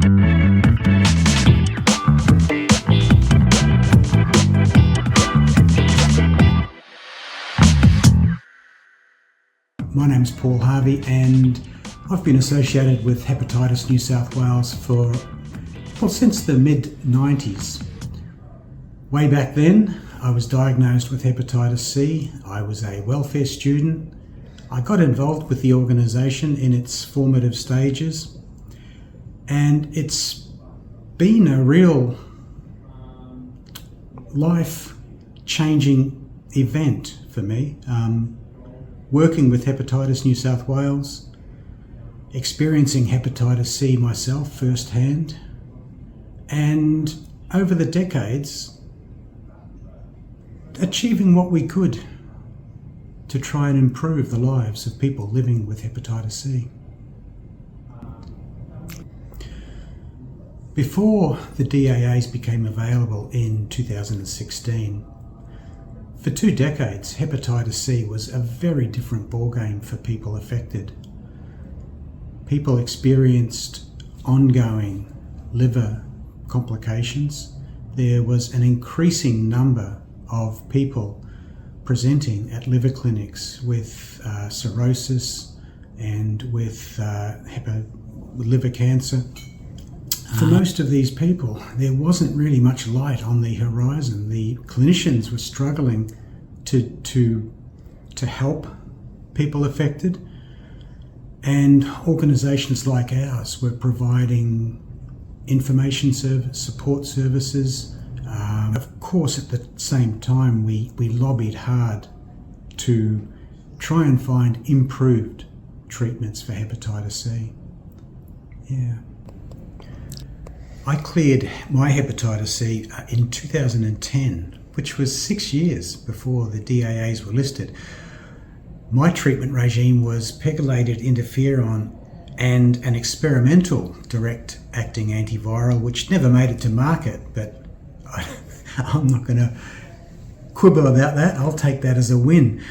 My name's Paul Harvey and I've been associated with Hepatitis New South Wales since the mid-90s. Way back then, I was diagnosed with hepatitis C. I was a welfare student. I got involved with the organisation in its formative stages, and it's been a real life-changing event for me. Working with Hepatitis New South Wales, experiencing hepatitis C myself firsthand, and over the decades, achieving what we could to try and improve the lives of people living with hepatitis C. Before the DAAs became available in 2016, for 2 decades, hepatitis C was a very different ballgame for people affected. People experienced ongoing liver complications. There was an increasing number of people presenting at liver clinics with cirrhosis and with liver cancer. For most of these people, there wasn't really much light on the horizon. The clinicians were struggling to help people affected, and organisations like ours were providing information support services. Of course, at the same time, we lobbied hard to try and find improved treatments for hepatitis C. Yeah. I cleared my hepatitis C in 2010, which was 6 years before the DAAs were listed. My treatment regime was pegylated interferon and an experimental direct-acting antiviral, which never made it to market, but I'm not going to quibble about that. I'll take that as a win.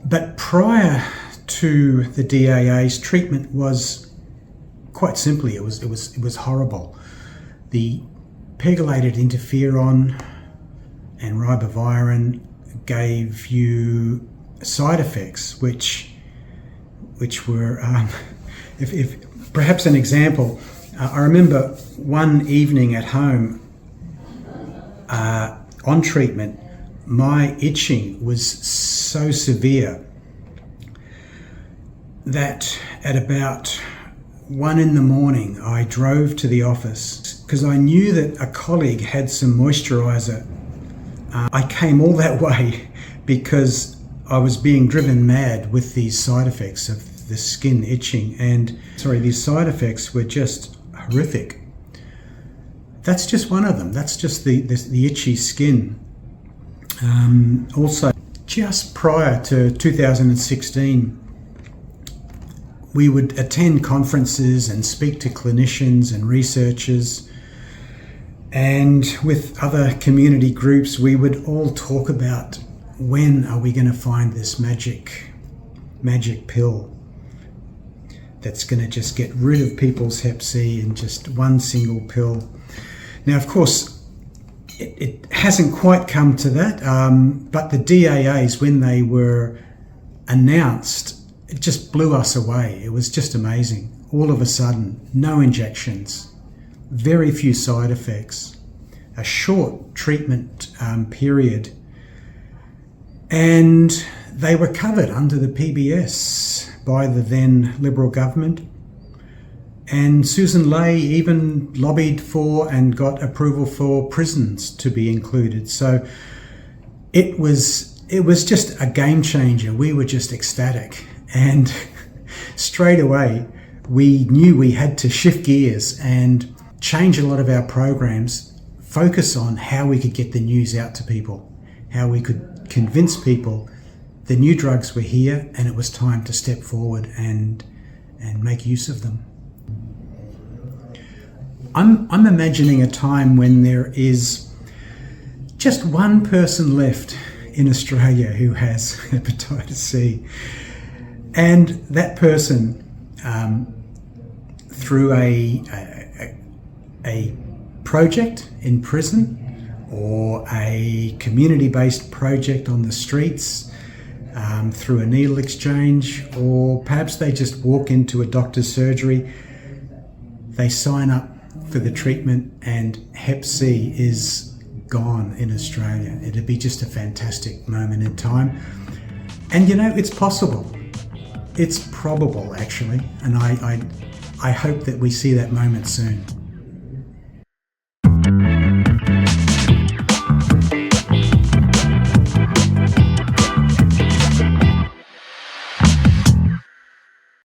But prior to the DAAs, treatment was quite simply, it was horrible. The pegylated interferon and ribavirin gave you side effects, which were, if perhaps an example. I remember one evening at home on treatment, my itching was so severe that at about 1 a.m, I drove to the office because I knew that a colleague had some moisturiser. I came all that way because I was being driven mad with these side effects of the skin itching, and these side effects were just horrific. That's just one of them. That's just the itchy skin. Also, just prior to 2016, we would attend conferences and speak to clinicians and researchers, and with other community groups, we would all talk about when are we going to find this magic pill that's going to just get rid of people's hep C in just one single pill. Now, of course, it hasn't quite come to that, but the DAAs, when they were announced, it just blew us away. It was just amazing. All of a sudden, no injections, very few side effects, a short treatment period, and they were covered under the PBS by the then Liberal government. And Susan Ley even lobbied for and got approval for prisons to be included. So it was just a game changer. We were just ecstatic. And straight away, we knew we had to shift gears and change a lot of our programs, focus on how we could get the news out to people, how we could convince people the new drugs were here and it was time to step forward and make use of them. I'm imagining a time when there is just one person left in Australia who has hepatitis C. And that person through a project in prison, or a community-based project on the streets, through a needle exchange, or perhaps they just walk into a doctor's surgery, they sign up for the treatment, and Hep C is gone in Australia. It'd be just a fantastic moment in time. And you know, it's possible. It's probable, actually, and I hope that we see that moment soon.